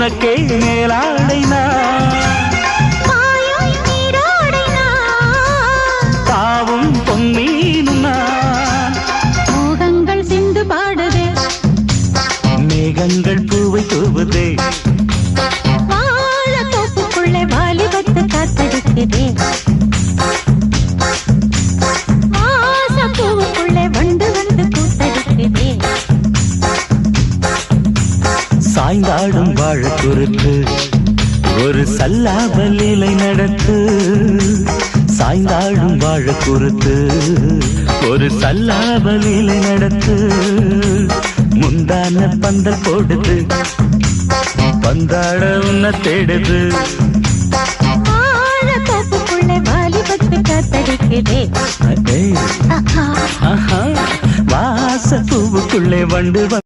உனக்கே மேலாடைனா தாவும் பொன்னீனுனா மோகங்கள் சிந்து பாடுதே மேகங்கள் பூவை தூவுதே வாழ தோப்புக்குள்ளே வாலிபத்து காத்தடிக்குதே வாசப்பூவுக்குள்ளே வண்டு வந்து கூத்தடிக்குதே சாய்ந்தாடும் வாழ குறுக்கு ஒரு சல்லாபலீலை நடத்து சாய்ந்தாடும் வாழ குறுக்கு ஒரு சல்லாபலீலை நடத்து முந்தான பந்தல் போடுது பந்தாட உன்ன தேடுது வாழ தோப்புக்குள்ளே வாலிபத்து காத்தடிக்குதே வாச பூவுக்குள்ளே வண்டு